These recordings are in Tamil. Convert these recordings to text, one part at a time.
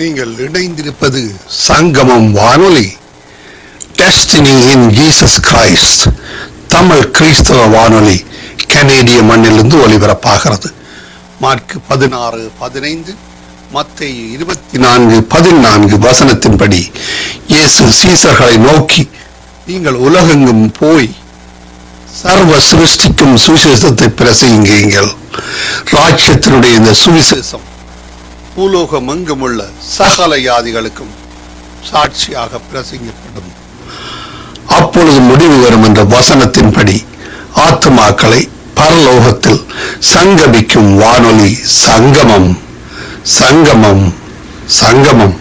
நீங்கள் இணைந்திருப்பது சங்கமம் வானொலி, destiny in Jesus Christ Tamil கிறிஸ்தவ வானொலி கனேடிய மண்ணிலிருந்து ஒலிபரப்பாகிறது. மார்க் 16:15, மத்தேயு 24:14 வசனத்தின்படி இயேசு சீசர்களை நோக்கி, நீங்கள் உலகெங்கும் போய் சர்வ சிருஷ்டிக்கும் சுவிசேஷத்தை பிரசங்கியுங்கள். ராஜ்யத்தினுடைய இந்த சுவிசேஷம் பூலோகம் எங்குமுள்ள சகல ஜாதிகளுக்கும் சாட்சியாக பிரசங்கப்படும். அப்பொழுது முடிவு வரும் என்ற வசனத்தின்படி ஆத்துமாக்களை பரலோகத்தில் சங்கமிக்கும் வானொலி சங்கமம். சங்கமம் சங்கமம்.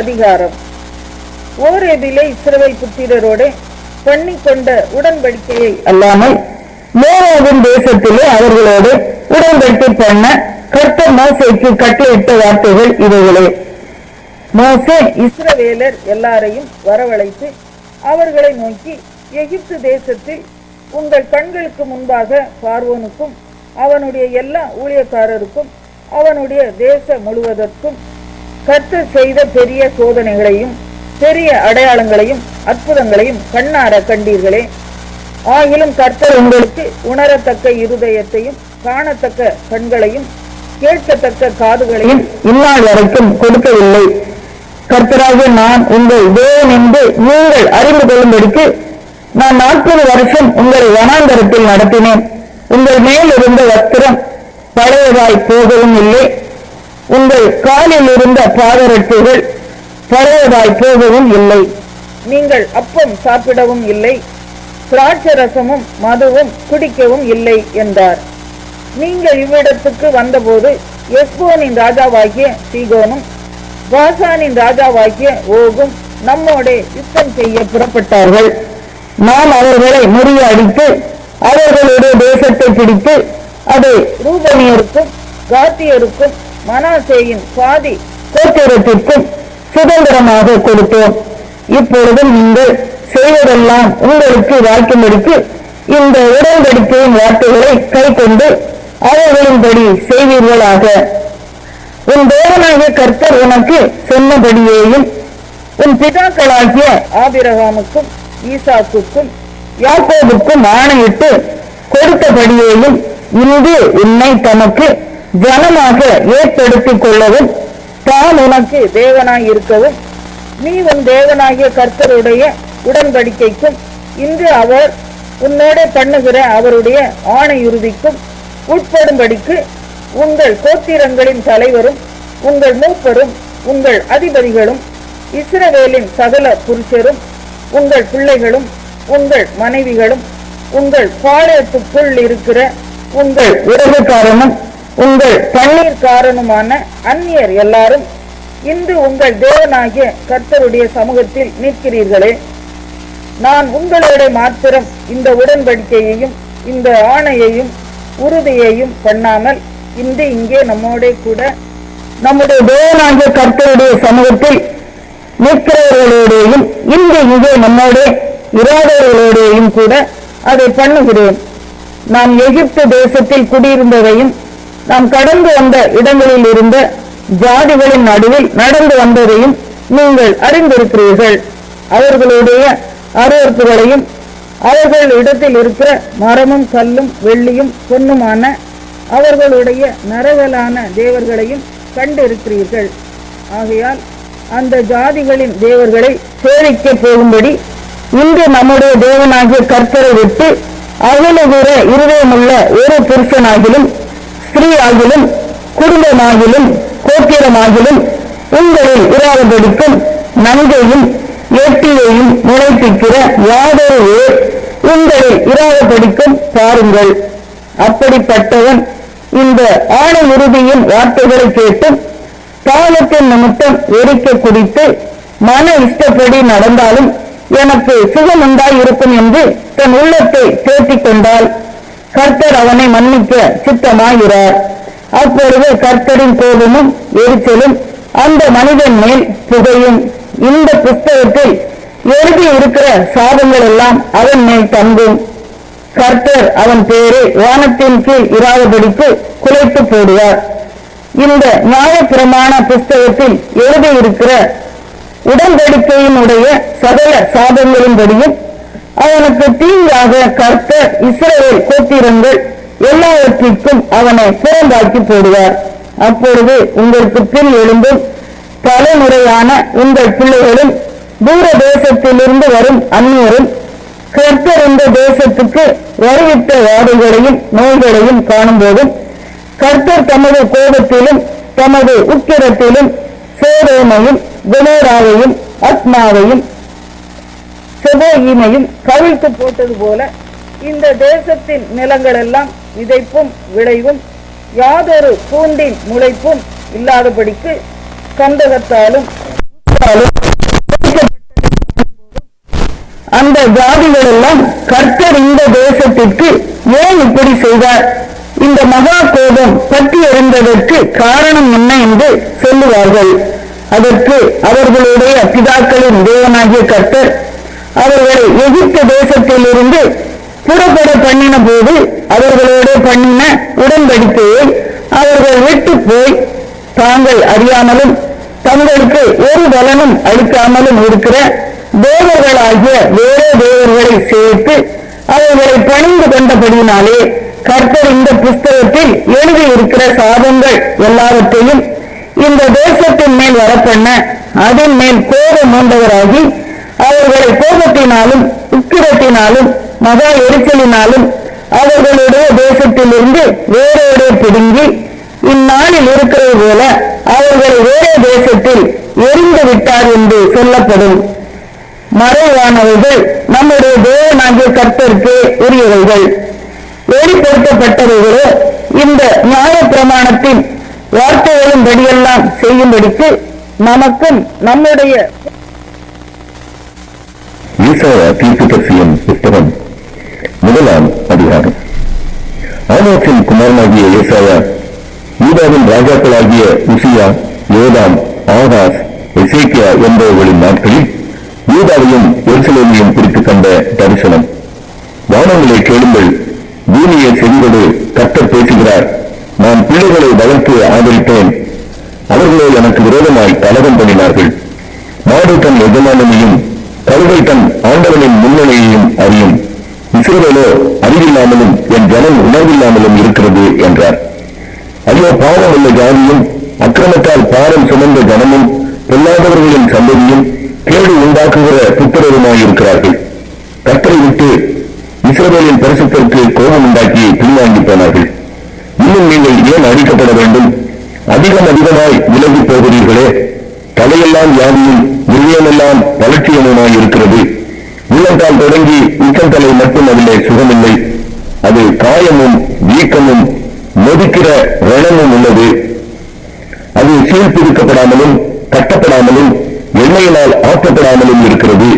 அதிகாரம். ஓரேபிலே இஸ்ரவேல் புத்திரரோடு பண்ணிக்கொண்ட உடன்படிக்கையை அல்லாமல் மோவாபின் தேசத்திலே அவர்களோடு உடன்படிக்கை பண்ண கர்த்தர் மோசேக்கு கட்டளையிட்ட வார்த்தைகள் இவைகளே. மோசே இஸ்ரவேலர் எல்லாரையும் வரவழைத்து அவர்களை நோக்கி, எகிப்து தேசத்தில் உங்கள் கண்களுக்கு முன்பாக பார்வோனுக்கும் அவனுடைய எல்லா ஊழியக்காரருக்கும் அவனுடைய தேச முழுவதற்கும் கர்த்தர் செய்த பெரிய சோதனைகளையும் பெரிய அடையாளங்களையும் அற்புதங்களையும் கண்ணார கண்டீர்களே. ஆகிலும் கர்த்தர் உங்களுக்கு உணரத்தக்க இருதயத்தையும் காணத்தக்க கண்களையும் கேட்கத்தக்க காதுகளையும் இந்நாள் வரைக்கும் கொடுக்கவில்லை. கர்த்தராக நான் உங்கள் தேவன் என்று நீங்கள் அறிந்து கொள்ளும்படிக்கு நான் 40 வருஷம் உங்களை வனாந்தரத்தில் நடத்தினேன். உங்கள் மேல் இருந்த வஸ்திரம் பழையதாய் போகவும் இல்லை, உங்கள் காலில் இருந்த பாதரட்சைகள் பழையதாய் போகவும் இல்லை. நீங்கள் அப்பம் சாப்பிடவும் இல்லை, திராட்சரசமும் மதுவும் குடிக்கவும் இல்லை என்றார். நீங்கள் இவ்விடத்துக்கு வந்தபோது எஸ்போனின் ராஜாவாகிய சீகோனும் பாசானின் ராஜாவாகிய ஓகும் நம்மோடே யுத்தம் செய்ய புறப்பட்டார்கள். நாம் அவர்களை முறியடித்து அவர்களுடைய தேசத்தை பிடித்து அதை ரூபனியருக்கும் காத்தியருக்கும் மனாசேயின் பாதி கோத்திரத்திற்கும் சுதந்திரமாக கொடுத்தோம். இப்பொழுதும் நீங்கள் செய்வதெல்லாம் உங்களுக்கு வாய்க்கும்படிக்கு இந்த உடன்படிக்கையின் வார்த்தைகளை கை கொண்டு அவர்களின்படி செய்வீர்களாக. உன் தேவனாகிய கர்த்தர் உனக்கு சொன்னபடியேயும் உன் பிதாக்களாகிய ஆபிரகாமுக்கும் ஈசாக்குக்கும் யாக்கோபுக்கும் ஆணையிட்டு கொடுத்தபடியேயும் இன்று உன்னை தமக்கு ஜனமாக ஏற்படுத்திக் கொள்ளவும் தான் உனக்கு தேவனாய் இருக்கவும் நீ உன் தேவனாகிய கர்த்தருடைய உடன்படிக்கைக்கும் இன்று அவர் உன்னோட பண்ணுகிற அவருடைய ஆணையுறுதிக்கும் உட்படும்படிக்கு உங்கள் கோத்திரங்களின் தலைவரும் உங்கள் மூப்பரும் உங்கள் அதிபதிகளும் இஸ்ரவேலின் சகல புருஷரும் உங்கள் பிள்ளைகளும் உங்கள் மனைவிகளும் உங்கள் பாளையத்துக்குள் இருக்கிற உங்கள் உறவுக்காரனும் உங்கள் தண்ணீர்காரனுமான அந்நியர் எல்லாரும் இன்று உங்கள் தேவனாகிய கர்த்தருடைய சமூகத்தில் நிற்கிறீர்களே. நான் உங்களோட மாத்திரம் இந்த உடன்படிக்கையையும் இந்த ஆணையையும் உறுதியையும் பண்ணாமல் இன்று இங்கே நம்மோட கூட நம்முடைய தேவனாகிய கர்த்தருடைய சமூகத்தில் நிற்கிறவர்களோடையும் இன்று இங்கே நம்மோட இராதவர்களோடையும் கூட அதை பண்ணுகிறேன். நாம் எகிப்து தேசத்தில் குடியிருந்ததையும் நாம் கடந்து வந்த இடங்களில் இருந்த ஜாதிகளின் நடுவில் நடந்து வந்ததையும் நீங்கள் அறிந்திருக்கிறீர்கள். அவர்களுடைய அருவருப்புகளையும் அவர்கள் இடத்தில் இருக்கிற மரமும் கல்லும் வெள்ளியும் பொன்னுமான அவர்களுடைய நரகலான தேவர்களையும் கண்டிருக்கிறீர்கள். ஆகையால் அந்த ஜாதிகளின் தேவர்களை சேவிக்க போகும்படி இன்று நம்முடைய தேவனாகிய கர்த்தரை விட்டு அகலுகிற இருதயமுள்ள ஒரு புருஷனாகிலும் ஸ்திரீ ஆகிலும் குடும்பமாகிலும் கோத்திரமாகிலும் உங்களில் இராதபடிக்கும் நன்கையும் எட்டியையும் முளைப்பிக்கிற யாதொரு உங்களில் இராதபடிக்கும் பாருங்கள். அப்படிப்பட்டவன் இந்த ஆணை உறுதியின் வார்த்தைகளை கேட்டு பாவத்தின் நிமித்தம் எரிக்க குடித்து மன இஷ்டப்படி நடந்தாலும் எனக்கு சுகம் உண்டாய் இருக்கும் என்று தன் உள்ளத்தை தேற்றிக் கொண்டால் கர்த்தர் அவனை மன்னிக்க சித்தமாகிறார். அப்பொழுது கர்த்தரின் கோபமும் எரிச்சலும் அந்த மனிதன் மேல் புகையும். இந்த புஸ்தகத்தில் எழுதி இருக்கிற சாபங்கள் எல்லாம் அவன் மேல் தங்கும். கர்த்தர் அவன் பேரை வானத்தின் கீழ் இராதபடிக்கு குலைத்து போடுவார். இந்த நியாயப்பிரமாண புஸ்தகத்தில் எழுதியிருக்கிற உடன்படிக்கையினுடைய சகல சாபங்களின்படியும் அவனுக்கு தீங்காக கர்த்தர் இஸ்ரவேல் கோத்திரங்கள் எல்லாவற்றிற்கும் அவனை புறம்பாக்கி போடுவார். அப்பொழுது உங்களுக்கு பின் எழுந்தும் தலைமுறையான உங்கள் பிள்ளைகளும் தூர தேசத்திலிருந்து வரும் அந்நியரும் கர்த்தர் இந்த தேசத்துக்கு வருவித்த வாதைகளையும் நோய்களையும் காணும்போதும் கர்த்தர் தமது கோபத்திலும் தமது உக்கிரத்திலும் சோதோமையும் கொமோராவையும் அத்மாவையும் செபோயீமையும் கவிழ்த்து போட்டது போல இந்த தேசத்தின் நிலங்களெல்லாம் விதைப்பும் விளைவும் யாதொரு பூண்டின் முளைப்பும் இல்லாதபடிக்கு கந்தகத்தாலும் அந்த ஜாதிகள் எல்லாம் கர்த்தர் இந்த தேசத்திற்கு ஏன் இப்படி செய்தார், இந்த மகா கோபம் பற்றி எறிந்ததற்கு காரணம் என்ன என்று சொல்லுவார்கள். அதற்கு அவர்களுடைய பிதாக்களின் தேவனாகிய கர்த்தர் அவர்களை எகிப்து தேசத்திலிருந்து புறப்பட பண்ணின போது அவர்களோடு பண்ணின உடன்படிக்கையை அவர்கள் விட்டு போய் தாங்கள் அறியாமலும் தங்களுக்கு ஒரு பலனும் அளிக்காமலும் இருக்கிற தேவர்களாகிய வேறே தேவர்களை சேர்த்து அவர்களை பணிந்து கொண்டபடியினாலே கர்த்தர் இந்த புஸ்தகத்தில் எழுதியிருக்கிற சாபங்கள் எல்லாவற்றையும் இந்த தேசத்தின் மேல் வரப்பண்ண அதன் மேல் கோபம் மூண்டவராகி அவர்களை கோபத்தினாலும் உக்கிரத்தினாலும் மகா எரிச்சலினாலும் அவர்களுடைய தேசத்திலிருந்து வேறோடு பிடுங்கி இந்நாளில் இருக்கிறது போல அவர்களை வேறே தேசத்தில் எரிந்து விட்டார் என்று சொல்லப்படும். மறைவானவைகள் நம்முடைய தேவனாகிய கர்த்தருக்கு உரியவைகள், வெளிப்படுத்தப்பட்டவைகளோ இந்த நியாயப்பிரமாணத்தின் வார்த்தைகளின் படியெல்லாம் செய்யும்படிக்கு நமக்கும் நம்முடைய தீர்க்கதரிசியின் புத்தகம் 1ஆம் அதிகாரம். ஆமோசின் குமாரனாகிய ஏசாயா யூதாவின் ராஜாக்களாகிய உசியா, யோதாம், ஆகாஸ், எசேக்கியா என்பவர்களின் நாட்களில் யூதாவையும் எருசலேமையும் குறித்து கண்ட தரிசனம். வானங்களை கேளுங்கள், பூமியை செவிகொடு, கர்த்தர் பேசுகிறார். நான் பிள்ளைகளை வளர்த்து ஆதரித்தேன், அவர்களோ எனக்கு விரோதமாய் கலகம் பண்ணினார்கள். மாடு தன் எஜமானனையும் கழுதை தன் ஆண்டவனின் முன்னணியையும் அறியும். இஸ்ரவேலோ அறிவில்லாமலும் என் ஜனம் உணர்வில்லாமலும் இருக்கிறது என்றார். ஐயோ, பாவம் உள்ள ஜாதியும் அக்கிரமத்தால் பாரம் சுமந்த ஜனமும் பொல்லாதவர்களின் சந்ததியும் கேடு உண்டாக்குகிற புத்திரருமாயிருக்கிறார்கள். கர்த்தரை விட்டு இஸ்ரவேலின் பரிசுத்தருக்கு கோபம் உண்டாக்கி பின்வாங்கி போனார்கள். இன்னும் நீங்கள் ஏன் அழிக்கப்பட வேண்டும்? அதிகமாய் விலகி போகிறீர்களே. தலையெல்லாம் யாவையும் இருதயமெல்லாம் பலட்சியமுமாய் இருக்கிறது. உள்ளங்கால் தொடங்கி உச்சந்தலை மட்டும் அதிலே சுகமில்லை. அது காயமும் வீக்கமும் நொதிக்கிற ரணமும் உள்ளது. அது சீர்பிடிக்கப்படாமலும் கட்டப்படாமலும் எண்ணெயினால் ஆற்றப்படாமலும் இருக்கிறது.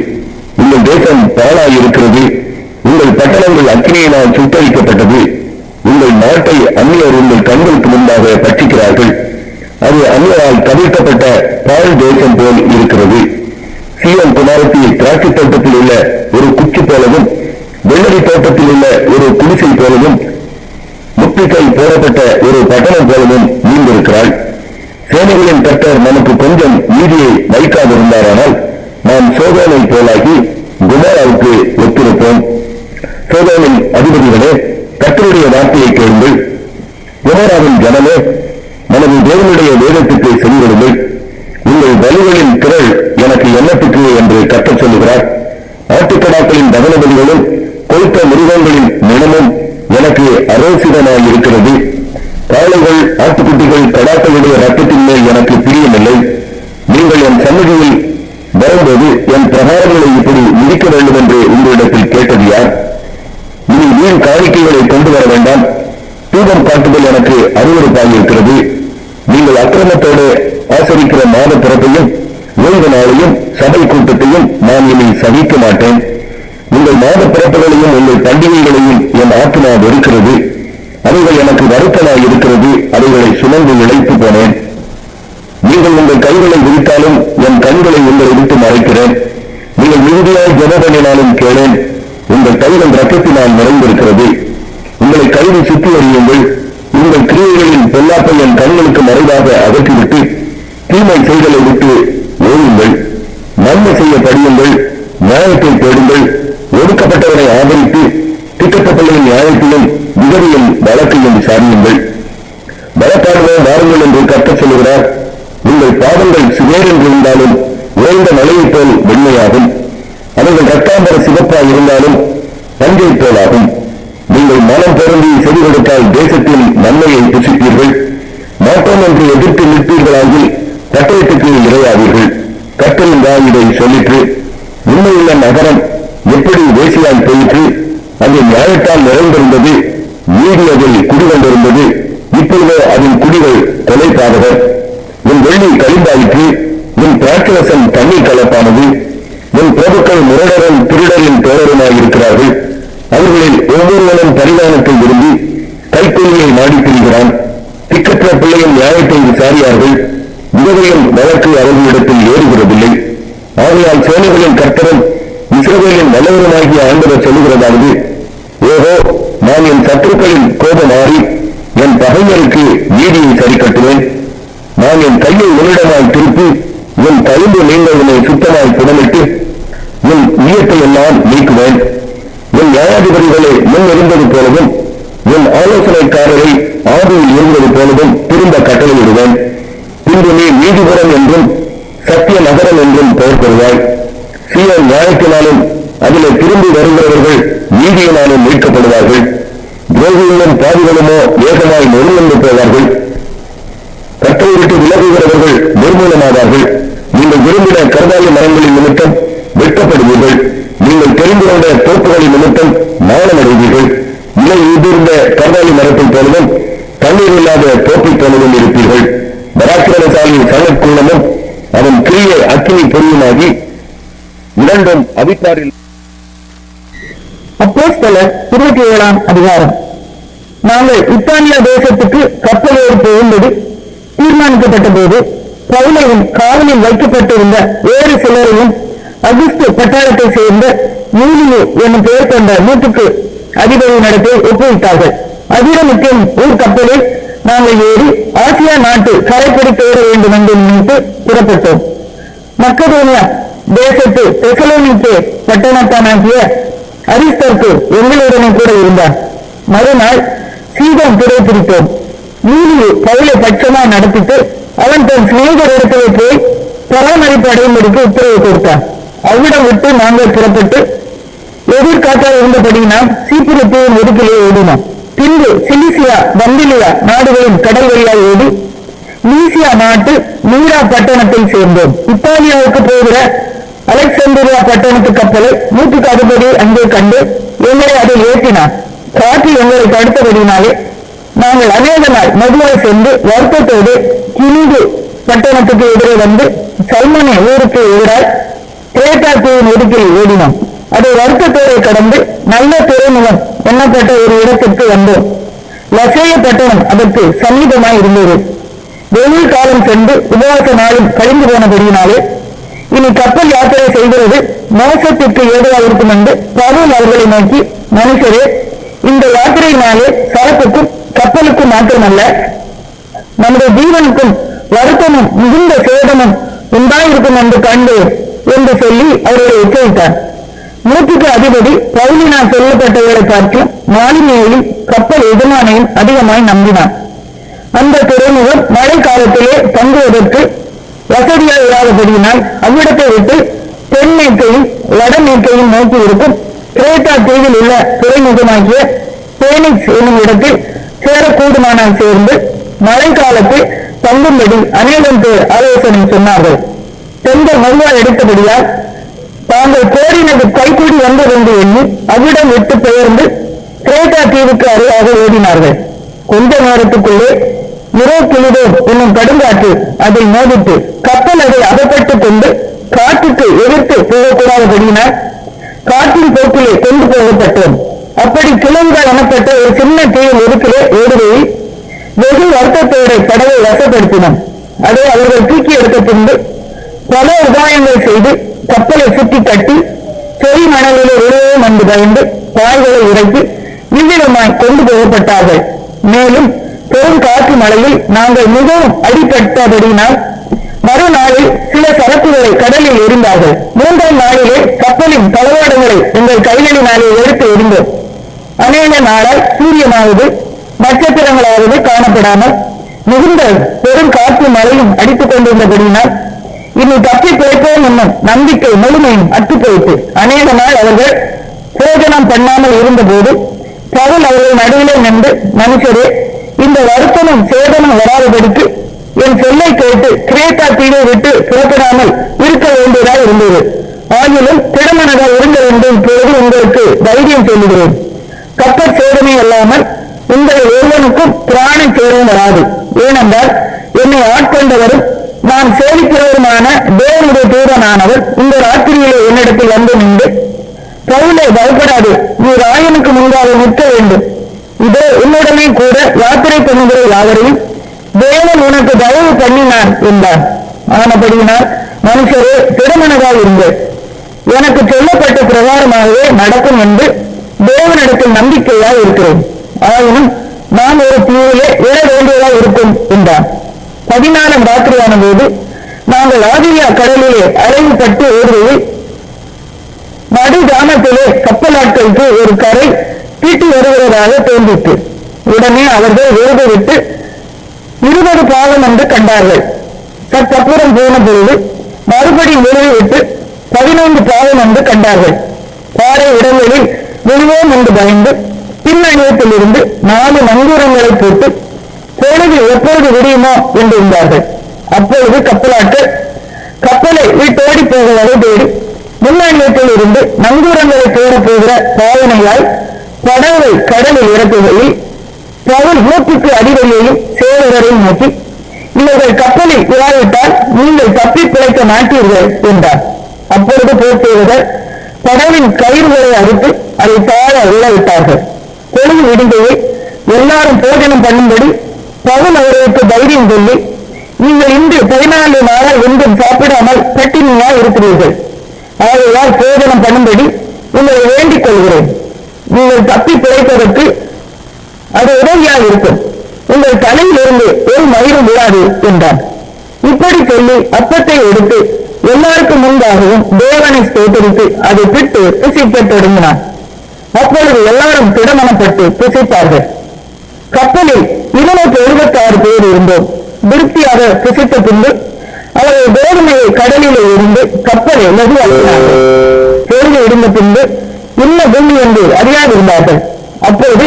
உங்கள் தேசம் பாழாயிருக்கிறது. உங்கள் பட்டணங்கள் அக்கினியினால் சுட்டரிக்கப்பட்டது. உங்கள் நாட்டை அந்நியர் உங்கள் கண்களுக்கு முன்பாக பற்றிக்கிறார்கள். அது அந்நியரால் கவிழ்க்கப்பட்ட பாழ் தேசம் போல் இருக்கிறது. சீயோன் குமாரத்தி திராட்சை தோட்டத்தில் உள்ள ஒரு குச்சி போலவும் வெள்ளரி தோட்டத்தில் உள்ள ஒரு குடிசை போலவும் முட்டிக்கை போடப்பட்ட ஒரு பட்டணம் போலவும் நீண்டிருக்கிறாள். சேனைகளின் கர்த்தர் நமக்கு கொஞ்சம் நீதியை வைக்காதிருந்தாரானால் நாம் சோதோமை போலாகி குமாராவுக்கு ஒத்திருப்போம். சோதோமின் அதிபதிகளே, கர்த்தருடைய வார்த்தையை கேளுங்கள். குமாராவின் ஜனமே, நமது தேவனுடைய வேதத்துக்கு செவிகொடுங்கள். உங்கள் பலிகளின் திரள் எனக்கு எண்ணத்துக்கு என்று கர்த்தர் சொல்லுகிறார். ஆட்டுக்கடாக்களின் தகன பலிகளும் கொழுத்த மிருகங்களின் நிலமும் எனக்கு அரோசிதமாயிருக்கிறது. காளைகள், ஆட்டுக்குட்டிகள், கடாக்களுடைய ரத்தத்தின் மேல் எனக்கு பிரியமில்லை. நீங்கள் என் சன்னதியில் வரும்போது என் பிரகாரங்களை இப்படி முடிக்க வேண்டும் என்று உங்களிடத்தில் கேட்டது யார்? இனி வீண் காணிக்கைகளை கொண்டு வர வேண்டாம். தூபம் காட்டுதல் எனக்கு அருவருப்பாயிருக்கிறது. நீங்கள் அக்கிரமத்தோடு ஆசரிக்கிற மாத பிறப்பையும் ஓய்வு நாளையும் சபை கூட்டத்தையும் நான் இனி சகிக்க மாட்டேன். உங்கள் மாத பிறப்புகளையும் உங்கள் பண்டிகைகளையும் என் ஆத்மா வெறுக்கிறது. அவைகள் எனக்கு வருத்தமாய் இருக்கிறது. அவைகளை சுமந்து இழைத்து போனேன். நீங்கள் உங்கள் கைகளை விரித்தாலும் என் கண்களை உங்களை விட்டு மறைக்கிறேன். நீங்கள் மிகுதியாய் ஜெபம் பண்ணினாலும் கேளேன். உங்கள் கைகள் ரத்தத்தினால் நிறைந்திருக்கிறது. உங்களை கைது சுற்றி அறியுங்கள். உங்கள் கிரியைகளின் பொல்லாப்பை என் கண்களுக்கு மறைவாக அகற்றிவிட்டு தீமை செய்தலை விட்டு ஓடுங்கள். நன்மை செய்ய படியுங்கள். நியாயத்தை தேடுங்கள். ஒடுக்கப்பட்டவரை ஆதரித்து திட்டப்பட்டவர்களின் நியாயத்தையும் விதவையின் வழக்கையும் விசாரியுங்கள். பலப்பாடுவோம் வாருங்கள் என்று கர்த்தர் சொல்லுகிறார். உங்கள் பாதங்கள் சிவேர் என்று இருந்தாலும் உறைந்த மலையைப் போல் வெண்மையாகும். அவர்கள் ரத்தாம்பர சிவப்பாய் இருந்தாலும் பஞ்சை போலாகும். நீங்கள் மனம் பொருந்தி செவி கொடுத்தால் தேசத்தில் நன்மையை புசிப்பீர்கள். மாற்றம் என்று எதிர்த்து நிற்பீர்களாகில் கட்டளைக்கு இரையாவீர்கள். கர்த்தரின் வாய் இதை சொல்லிற்று. உண்மையுள்ள நகரம் எப்படி வேசியாய் போயிற்று. அது நியாயத்தால் நிறைந்திருந்தது. நீதி அதில் குடிகொண்டிருந்தது. இப்பொழுதோ அதன் குடிகள் கொலைப்பாதவர். உன் வெள்ளி கழிந்தாயிற்று. உன் திராட்சரசம் தண்ணீர் கலப்பானது. உன் பிரபுக்கள் முரடரும் திருடரின் தோழருமாயிருக்கிறார்கள். அவர்களில் ஒவ்வொருவனும் பரிதானத்தை விரும்பி கைக்கூலியை நாடி திரிகிறான். திக்கற்ற பிள்ளையும் நியாயத்தை விசாரியார்கள். விதவையும் வழக்கு அவர்களிடத்தில் ஏறுகிறதில்லை. ஆகையால் சேனைகளின் கர்த்தரும் இஸ்ரவேலின் வல்லவருமாகிய ஆண்டவர் சொல்லுகிறதாவது, ஓஹோ, நான் என் சத்துருக்களின் கோபம் மாறி என் பகைஞருக்கு நீதியை சரி கட்டுவேன். நான் என் கையை உன்னிடமாய் திருப்பி என் கழும்பு நீங்களுமே சுத்தமாய் புடமிட்டு என் ஈயத்தை எல்லாம் நீக்குவேன். என் நியாயாதிபதிகளை முன் இருந்தது போலவும் என் ஆலோசனைக்காரரை ஆதியில் இருந்தது போலவும் திரும்ப கட்டளையிடுவேன். பின்பு நீ நீதிபுரம் என்றும் சத்திய நகரம் என்றும் பெயர் பெறுவாய். சீயோன் நியாயத்தினாலும் அதிலே திரும்பி வருகிறவர்கள் நீதியினாலும் மீட்கப்படுவார்கள். துரோகிகளும் பாவிகளுமோ ஏகமாய் நொறுங்கொண்டு போவார்கள். கட்டளை விட்டு விலகுகிறவர்கள் நிர்மூலமாவார்கள். நீங்கள் விரும்பின கர்வாலி மரங்களின் நிமித்தம் வெட்டப்படுவீர்கள். நீங்கள் தெரிந்து கொண்ட தோப்புகளின் நிமித்தம் நாணமடைவீர்கள். இலை உதிர்ந்த கர்வாலி மரத்தைப் போலவும் தண்ணீர் இல்லாத தோப்பைப் போலவும் இருப்பீர்கள். பராக்கிரமசாலி சணக்குள்ளமும் அவன் கிரியை அக்கினி பொறியுமாகி இரண்டும் அவித்தாரில். அப்போஸ்தலர் 27ஆம் அதிகாரம். நாங்கள் இத்தாலியா தேசத்துக்கு கப்பல் ஏறி போகும்படி தீர்மானிக்கப்பட்ட போது பவுலையும் காவலில் வைக்கப்பட்டிருந்த வேறு சிலரையும் அகுஸ்து பட்டாளத்தை சேர்ந்த யூலியு என்னும் பெயர் கொண்ட நூற்றுக்கு அதிபதி நடத்தை ஒப்புவித்தார்கள். அதிரமிக்கும் ஊர் கப்பலில் நாங்கள் ஏறி ஆசியா நாட்டு கரைப்படி தேட வேண்டும் என்று நினைத்து புறப்பட்டோம். மக்கதோனியா தேசத்து தெசலோனிக்கே பட்டணத்தானாகிய அரிஸ்தர்க்கு எங்களுடனே கூட இருந்தார். மறுநாள் சீதோன் துறை பிடித்தோம். யூலியு பவுலை பட்சமாய் நடத்திட்டு அவன் தன் சிநேகரிடத்திலே போய் பராமரிப்பு அடையும்படிக்கு உத்தரவு கொடுத்தான். அவ்விடம் விட்டு நாங்கள் புறப்பட்டு எதிர்காட்டாக இருந்தபடியினால் சீப்புரத்தின் ஒதுக்கிலே ஓடினோம். பின்பு சிலிசியா பந்திலியா நாடுகளின் கடல் வழியாய் ஓடி லீசியா நாட்டு மீரா பட்டணத்தில் சேர்ந்தோம். இத்தாலியாவுக்கு போகிற அலெக்சாந்திரியா பட்டணத்து கப்பலை நூற்றுக்கு அதிபதி அங்கே கண்டு எங்களை அதை ஏற்றினார். காற்று எங்களை தடுத்தபடினாலே நாங்கள் அநேக நாள் மெதுவாய் சென்று வருத்தத்தோடு கிணிது பட்டணத்துக்கு எதிரே வந்து சல்மனே ஊருக்கு எதிரால் கிரேட்டா தீவின் ஒதுக்கில் ஓடினோம். அதை வருத்தத்தோடு கடந்து நல்ல துறைமுகம் எண்ணப்பட்ட ஒரு இடத்திற்கு வந்தோம். லசேய பட்டணம் அதற்கு சமீபமாய் இருந்தது. வெயில் காலம் சென்று உபவாச நாளும் கழிந்து போனபடியினாலே இனி கப்பல் யாத்திரை செய்கிறது மோசத்திற்கு ஏதுவாக இருக்கும் என்று பவுல் அவர்களை நோக்கி, மனுஷரே, இந்த யாத்திரையினாலே சரக்குக்கும் கப்பலுக்கும் மாத்திரமல்ல நம்முடைய ஜீவனுக்கும் வருத்தமும் மிகுந்த சேதமும் உண்டாயிருக்கும் என்று கண்டு என்று சொல்லி அவர்களை எச்சரித்தார். நூற்றுக்கு அதிபதி பவுலினால் சொல்லப்பட்டவர்களை பார்த்து மாலுமியையும் கப்பல் எஜமானையும் அதிகமாய் நம்பினார். அந்த துறைமுகம் மழை காலத்திலே தங்குவதற்கு வசதியாக இராதபடியினால் அவ்விடத்தை விட்டு தென்மேற்கையும் வடமேற்கையும் நோக்கி இருக்கும் கிரேட்டா தீவில் உள்ள துறைமுகமாகிய பேனிக்ஸ் என்னும் இடத்தில் சேரக்கூடுமானால் சேர்ந்து மழை காலத்தில் தங்கும்படி அநேகம் பேர் ஆலோசனை சொன்னார்கள். பெண்கள் மறுவாய் எடுத்தபடியால் தாங்கள் கோரினது கைகூடி வந்ததென்று எண்ணி அவ்விடம் விட்டு பெயர்ந்து கிரேட்டா தீவுக்கு அருகாக ஓடினார்கள். கொஞ்ச நேரத்துக்குள்ளே யுரோக்கிலிடோ என்னும் கடுங்காற்று அதை மோதிட்டு கப்பல் அதை அகப்பட்டுக் கொண்டு காற்றுக்கு எதிர்த்து போகக்கூடாதபடியினால் காற்றின் போக்கிலே கொண்டு போகப்பட்டோம். அப்படி கிளம்பா எனப்பட்ட ஒரு சின்ன தீவில் இருக்கிற ஓடுகையில் வெகு வருத்தத்தோட படவை வசப்படுத்தினோம். அதை அவர்கள் தூக்கி எடுத்த பின்பு பல உபாயங்கள் செய்து கப்பலை சுற்றி கட்டி செறி மணலிலே விழுவோம் என்று பயந்து பாய்களை உடைத்து இவ்விதமாய் கொண்டு போகப்பட்டார்கள். மேலும் பெரும் காற்று மழையில் நாங்கள் மிகவும் அடிபட்டபடினால் மறுநாளில் சில சரக்குகளை கடலில் எரிந்தார்கள். 3ஆம் நாளிலே கப்பலின் தளவாடங்களை எங்கள் கைகளினாலே எடுத்து எரிந்தோம். அநேக நாளால் சூரியனாவது நட்சத்திரங்களாவது காணப்படாமல் மிகுந்த பெரும் காற்று மழையும் அடித்துக் கொண்டிருந்தபடியினால் இனி தப்பி பிழைப்போம் என்னும் நம்பிக்கை முழுமையும் அற்றுப்போயிட்டு அநேக நாள் அவர்கள் போஜனம் பண்ணாமல் இருந்தபோது பவுல் அவர்கள் நடுவிலே நின்று, மனுஷரே, இந்த வருத்தமும் சேதமும் வராதபடிக்கு என் சொல்லை கேட்டு கிரேத்தா தீவை விட்டு புறப்படாமல் இருக்க வேண்டியதாக இருந்தது. ஆகிலும் திடமனதாக இருந்த என்று இப்பொழுது உங்களுக்கு தைரியம் சொல்லுகிறேன். கப்பல் சேதமே அல்லாமல் உங்கள் ஒருவனுக்கும் பிராண சேதம் வராது. ஏனென்றால் என்னை ஆட்கொண்டவரும் நான் சேவிக்கிறவருமான தேவனுடைய தூதனானவர் இந்த ராத்திரியிலே என்னிடத்தில் வந்து நின்று, பவுலே, பயப்படாது, நீ ராயனுக்கு முன்பாக நிற்க வேண்டும். இதோ உன்னுடனே கூட யாத்திரை பண்ணுகிற யாவரையும் தேவன் உனக்கு தயவு பண்ணினான் என்றார். ஆனபடியினால் மனுஷரே, திடமனதாக இருங்கள். எனக்கு சொல்லப்பட்ட பிரகாரமாகவே நடக்கும் என்று தேவனிடத்தில் நம்பிக்கையாக இருக்கிறேன். ஆயினும் நான் ஒரு தீவிலே எழ வேண்டியதாக இருக்கும் என்றார். 14ஆம் ராத்திரியான போது நாங்கள் ஆதிரியா கடலிலே அலைவுபட்டு ஓடுகையில் நடு கிராமத்திலே கப்பலாட்களுக்கு ஒரு கரை தீட்டி வருகிறதாக தோன்றிற்று. உடனே அவர்கள் வேறு விட்டு 20 பாகம் என்று கண்டார்கள். சற்றப்புறம் போன பொழுது மறுபடி விழுவை விட்டு 15 பாகம் என்று கண்டார்கள். பாறை இடங்களில் விழுவோம் என்று பயந்து பின்னணியத்திலிருந்து 4 நங்கூரங்களை போட்டு பொழுது எப்பொழுது விடியுமோ என்று இருந்தார்கள். அப்பொழுது கப்பலாட்கள் கப்பலை வீட்டோடி போக வகை தேடி முன்னணியத்தில் இருந்து நங்கூரங்களை தேடப் போகிற பாவனையால் படவை கடலில் இறக்குகையில் பவுல் மூச்சுக்கு அடிவழியையும் சேவகரையும் நோக்கி, இவர்கள் கப்பலில் விழாவிட்டால் நீங்கள் தப்பி பிழைக்க மாட்டீர்கள் என்றார். அப்பொழுது போர்ச்சேவகர் படவின் கயிறுகளை அறுத்து அதை தாழ விழவிட்டார்கள். பொழுது விடுகையில் எல்லாரும் போஜனம் பண்ணும்படி பவுல் அவர்களுக்கு தைரியம் சொல்லி, நீங்கள் இன்று 14 நாளால் ஒன்றும் சாப்பிடாமல் பட்டினியா இருக்கிறீர்கள். ஆகையால் போஜனம் பண்ணும்படி உங்களை வேண்டிக் கொள்கிறேன். நீங்கள் தப்பி பிழைப்பதற்கு அது உதவியாக இருக்கும். உங்கள் தலையில் இருந்து ஒரு மயிரும் விழாது என்றார். இப்படி சொல்லி அப்பத்தை எடுத்து எல்லாருக்கும் முன்பாகவும் தேவனை ஸ்தோத்தரித்து அதை பிட்டு புசிக்க தொடங்கினார். அப்பொழுது எல்லாரும் திடமனப்பட்டு புசித்தார்கள். கப்பலில் 276 பேர் இருந்தோம். திருப்தியாக புசித்த பின்பு அவர்கள் கோதுமையை கடலிலே இருந்து கப்பலை லகுவாக்கினார்கள். பொழுது இருந்த பின்பு இன்ன பூமி என்று அறியாதிருந்தார்கள். அப்போது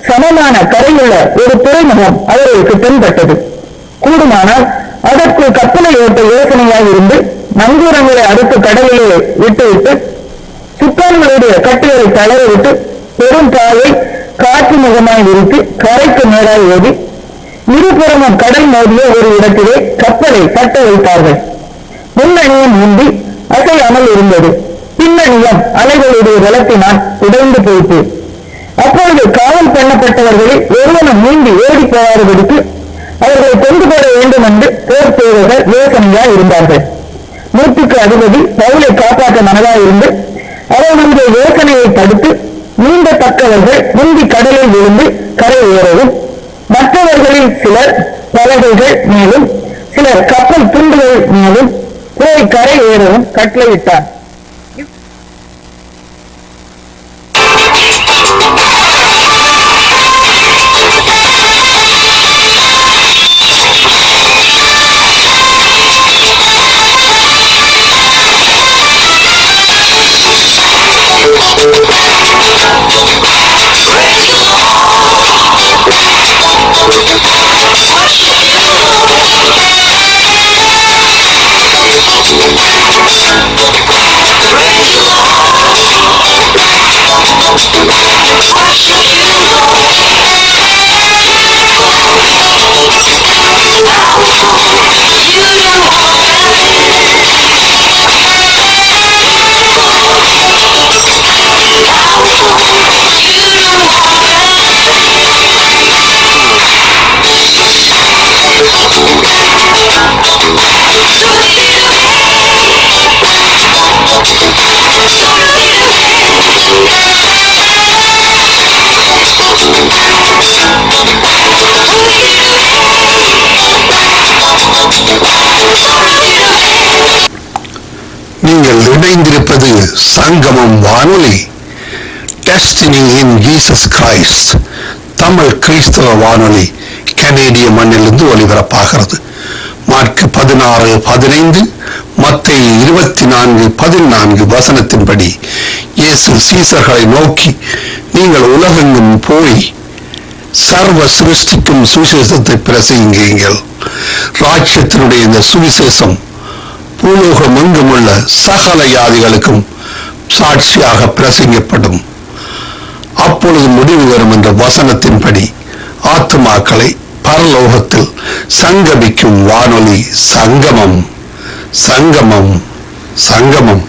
சமமான கரையுள்ள ஒரு துறைமுகம் அவர்களுக்கு தென்பட்டது. கூடுமானால் அதற்குள் கப்பலை ஓட்ட யோசனையாக இருந்து நங்கூரங்களை அறுத்து கடலிலே விட்டுவிட்டு சுக்கான்களுடைய கட்டுகளை தளர விட்டு பெரும் பாயை காற்று முகமாய் விரித்து கரைக்கு நேராக ஓடி இருபுறமும் கடல் மோதிய ஒரு இடத்திலே கப்பலை கட்ட வைத்தார்கள். முன்னணியம் உந்தி அசையாமல் இருந்தது. பின்னணியம் அலைகளுடைய வெள்ளத்தினால் உடைந்து போயிற்று. அப்பொழுது காவல் பண்ணப்பட்டவர்களில் ஒருவனும் நீந்தி ஓடி போகாதபடிக்கு அவர்களை கொண்டு போட வேண்டும் என்று போர் சேவகர் யோசனையாய் இருந்தார்கள். 100க்கு அதிபதி பவுலை காப்பாற்ற மனதாய் இருந்து அவர்களுடைய யோசனையை தடுத்து நீண்டத்தக்கவர்கள் முந்தி கடலில் விழுந்து கரை ஏறவும், மற்றவர்களில் சிலர் பலகைகள் மேலும் சிலர் கப்பல் துண்டுகள் மேலும் போய் கரை ஏறவும் கட்டளையிட்டார். சங்கமம் வானொலி, destiny in Jesus Christ Tamil கிறிஸ்தவ வானொலி கனேடிய மண்ணிலிருந்து ஒலிபரப்பாகிறது. மார்க் 16:15, மத்தேயு 24:14 வசனத்தின்படி இயேசு சீசர்களை நோக்கி, நீங்கள் உலகெங்கும் போய் சர்வ சிருஷ்டிக்கும் சுவிசேஷத்தை பிரசங்கியுங்கள். ராஜ்யத்தினுடைய இந்த சுவிசேஷம் பூலோகம் எங்கும் உள்ள சகல ஜாதிகளுக்கும் சாட்சியாக பிரசங்கப்படும். அப்பொழுது முடிவு வரும் என்ற வசனத்தின்படி ஆத்துமாக்களை பரலோகத்தில் சங்கமிக்கும் வானொலி சங்கமம், சங்கமம், சங்கமம்.